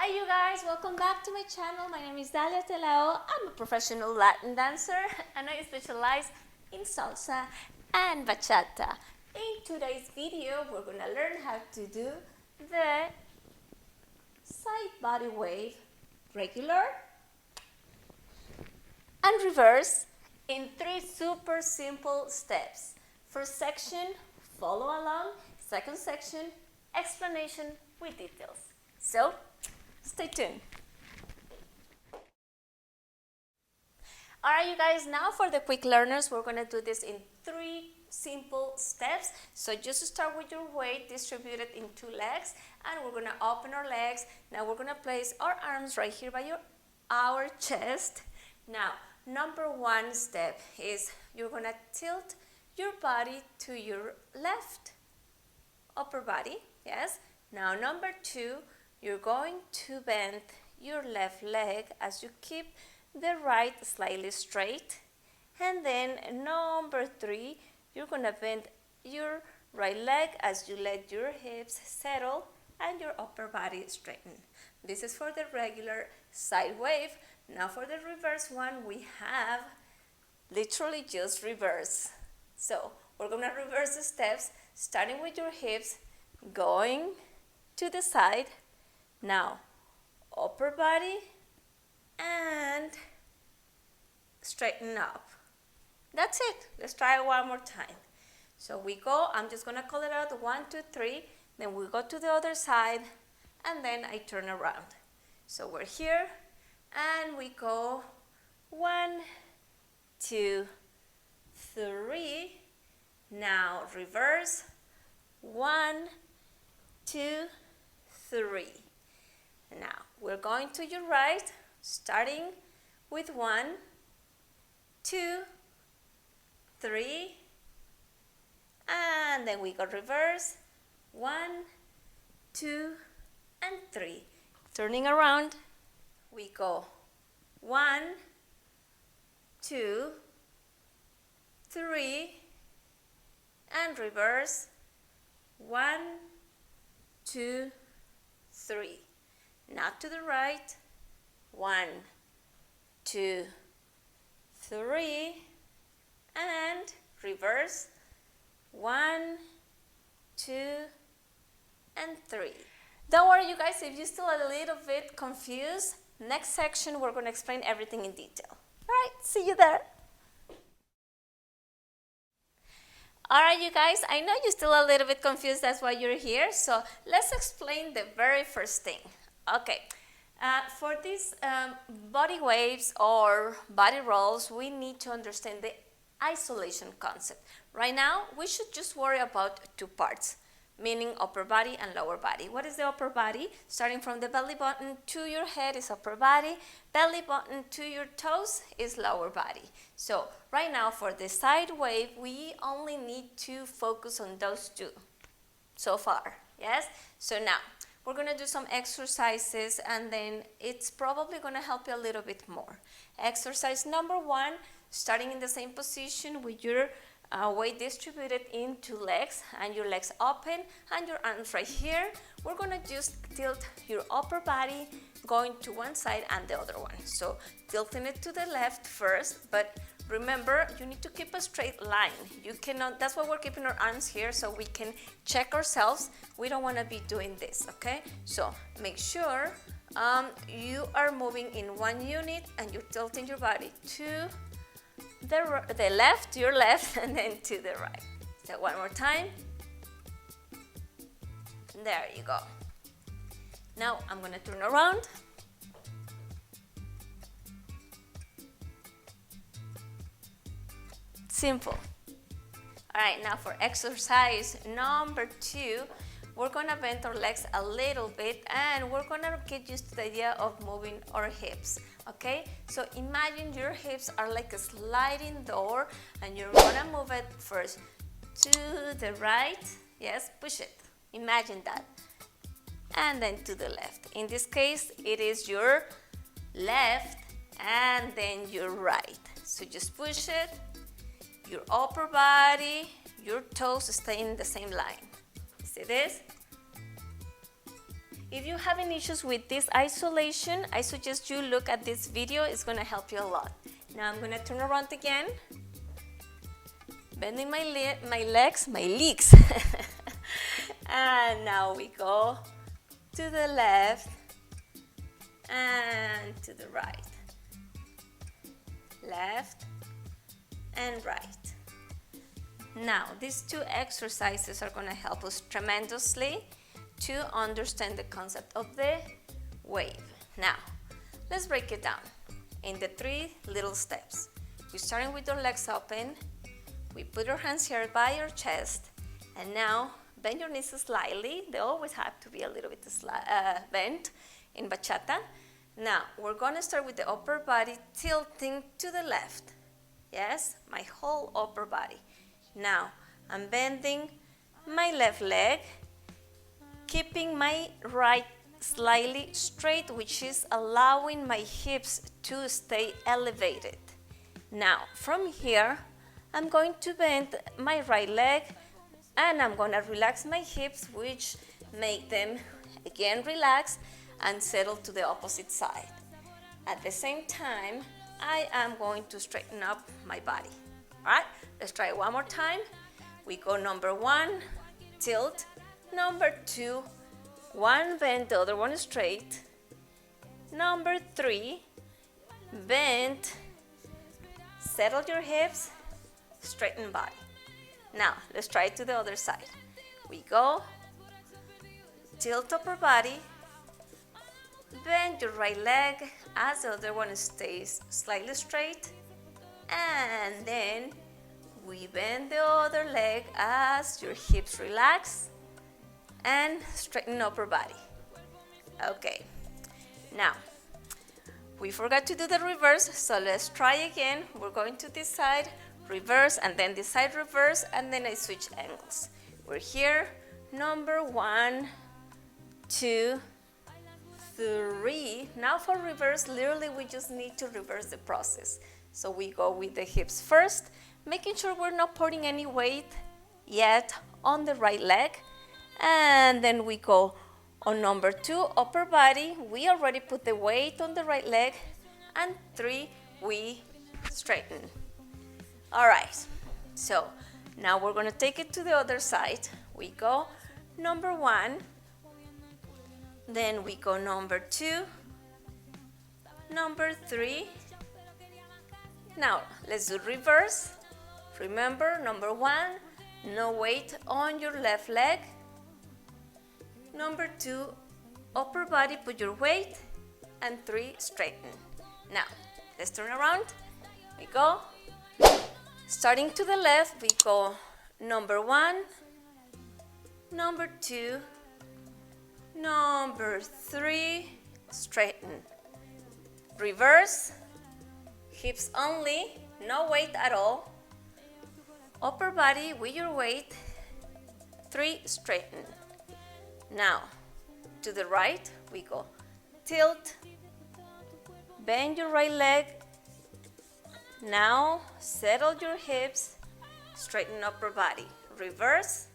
Hi you guys, welcome back to my channel. My name is Dalia. I'm a professional Latin dancer and I specialize in salsa and bachata. In today's video, we're going to learn how to do the side body wave, regular and reverse, in 3 super simple steps. First section, follow along. Second section, explanation with details. So, stay tuned. Alright you guys, now for the quick learners, we're going to do this in 3 simple steps. So just start with your weight distributed in 2 legs, and we're going to open our legs. Now we're going to place our arms right here by our chest. Now, number 1 step is you're going to tilt your body to your left upper body, yes. Now number 2, you're going to bend your left leg as you keep the right slightly straight. And then number 3, you're going to bend your right leg as you let your hips settle and your upper body straighten. This is for the regular side wave. Now for the reverse one, we have literally just reverse. So we're going to reverse the steps, starting with your hips, going to the side. Now, upper body and straighten up. That's it. Let's try it one more time. So we go, I'm just going to call it out 1, 2, 3. Then we go to the other side and then I turn around. So we're here and we go 1, 2, 3. Now reverse. 1, 2, 3. Now we're going to your right, starting with 1, 2, 3, and then we go reverse. 1, 2, and 3. Turning around, we go 1, 2, 3, and reverse. 1, 2, 3. Now to the right. 1, 2, 3, and reverse. 1, 2, and 3. Don't worry you guys, if you're still a little bit confused, next section we're going to explain everything in detail. Alright, see you there. Alright you guys, I know you're still a little bit confused, that's why you're here. So let's explain the very first thing. Okay, for these body waves or body rolls, we need to understand the isolation concept. Right now, we should just worry about 2 parts, meaning upper body and lower body. What is the upper body? Starting from the belly button to your head is upper body. Belly button to your toes is lower body. So right now for the side wave, we only need to focus on those 2 so far, yes? So now, we're going to do some exercises and then it's probably going to help you a little bit more. Exercise number 1, starting in the same position with your weight distributed in 2 legs and your legs open and your arms right here. We're going to just tilt your upper body going to one side and the other one. So tilting it to the left first, but remember you need to keep a straight line. You cannot, that's why we're keeping our arms here so we can check ourselves. We don't want to be doing this, okay? So make sure you are moving in one unit and you're tilting your body to the left, your left, and then to the right. So one more time. There you go. Now I'm going to turn around. Simple. Alright, now for exercise number 2, we're going to bend our legs a little bit and we're going to get used to the idea of moving our hips. Okay, so imagine your hips are like a sliding door and you're going to move it first to the right. Yes, push it. Imagine that. And then to the left. In this case, it is your left and then your right. So just push it. Your upper body, your toes stay in the same line. See this? If you're having issues with this isolation, I suggest you look at this video. It's going to help you a lot. Now I'm going to turn around again, bending my legs. And now we go to the left and to the right. Left and right. Now, these two exercises are going to help us tremendously to understand the concept of the wave. Now, let's break it down in the 3 little steps. We're starting with our legs open. We put our hands here by our chest, and now bend your knees slightly. They always have to be a little bit bent in bachata. Now, we're going to start with the upper body tilting to the left. Yes, my whole upper body. Now, I'm bending my left leg, keeping my right slightly straight, which is allowing my hips to stay elevated. Now, from here, I'm going to bend my right leg, and I'm going to relax my hips, which make them again relax and settle to the opposite side. At the same time, I am going to straighten up my body. All right, let's try it one more time. We go number 1, tilt. Number 2, 1 bend, the other one straight. Number 3, bend, settle your hips, straighten body. Now, let's try it to the other side. We go, tilt upper body, bend your right leg as the other one stays slightly straight, and then we bend the other leg as your hips relax and straighten upper body. Okay, now we forgot to do the reverse, so let's try again. We're going to this side, reverse, and then this side reverse, and then I switch angles. We're here, number 1, 2, 3. Now for reverse, literally we just need to reverse the process. So we go with the hips first, making sure we're not putting any weight yet on the right leg. And then we go on number 2, upper body. We already put the weight on the right leg. And 3, we straighten. All right, so now we're gonna take it to the other side. We go number 1, then we go number 2, number 3. Now, let's do reverse. Remember, number 1, no weight on your left leg. Number 2, upper body, put your weight. And 3, straighten. Now, let's turn around. We go. Starting to the left, we go number 1, number 2, number 3, straighten. Reverse, hips only, no weight at all. Upper body with your weight, 3, straighten. Now, to the right, we go tilt, bend your right leg. Now, settle your hips, straighten upper body. Reverse,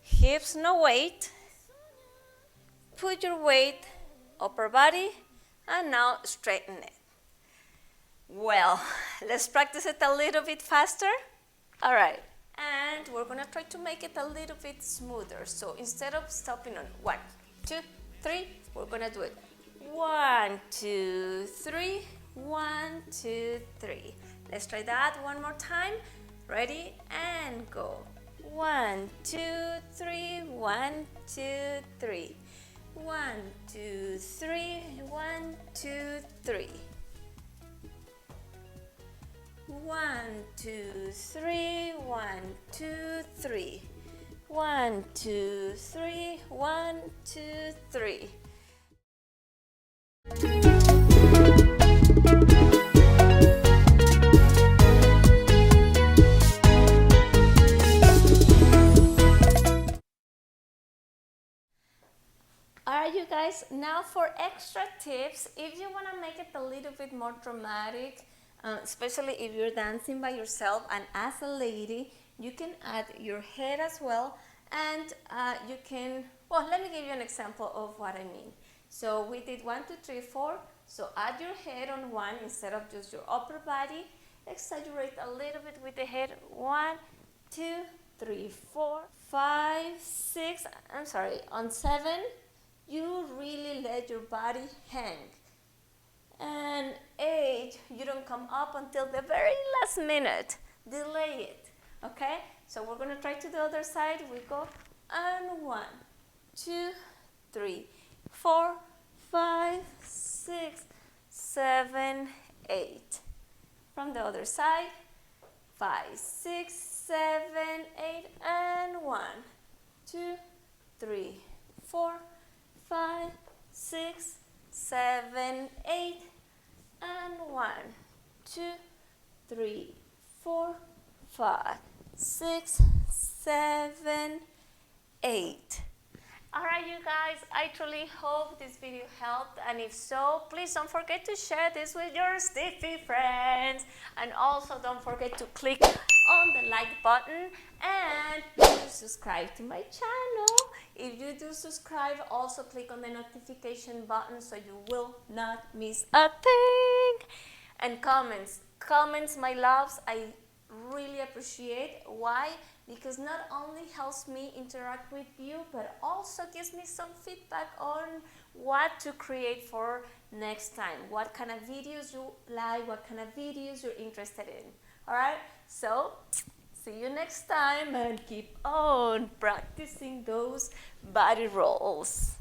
hips no weight. Put your weight, upper body, and now straighten it. Well, let's practice it a little bit faster. All right, and we're gonna try to make it a little bit smoother. So instead of stopping on 1, 2, 3, we're gonna do it 1, 2, 3, 1, 2, 3. Let's try that one more time. Ready, and go. 1, 2, 3, 1, 2, 3. 1, 2, 3, 1, 2, 3. 1, 2, 3, 1, 2, 3. 1, 2, 3, 1, 2, 3. Alright, you guys, now for extra tips, if you want to make it a little bit more dramatic, especially if you're dancing by yourself and as a lady, you can add your head as well, and you can, Well, let me give you an example of what I mean. So we did 1, 2, 3, 4. So add your head on 1 instead of just your upper body. Exaggerate a little bit with the head. 1, 2, 3, 4, 5, 6. I'm sorry, on 7, you really let your body hang. And 8, you don't come up until the very last minute. Delay it, okay? So we're gonna try to the other side. We go, and 1, 2, 3, 4, 5, 6, 7, 8. From the other side, 5, 6, 7, 8, and 1, 2, 3, 4, 5, 6, 7, 8, and 1, 2, 3, 4, 5, 6, 7, 8. Alright, you guys, I truly hope this video helped, and if so, please don't forget to share this with your stiffy friends, and also don't forget to click on the like button and to subscribe to my channel. If you do subscribe, also click on the notification button so you will not miss a thing. And comments, my loves, I really appreciate. Why? Because not only helps me interact with you, but also gives me some feedback on what to create for next time. What kind of videos you like, what kind of videos you're interested in. Alright, so see you next time and keep on practicing those body rolls.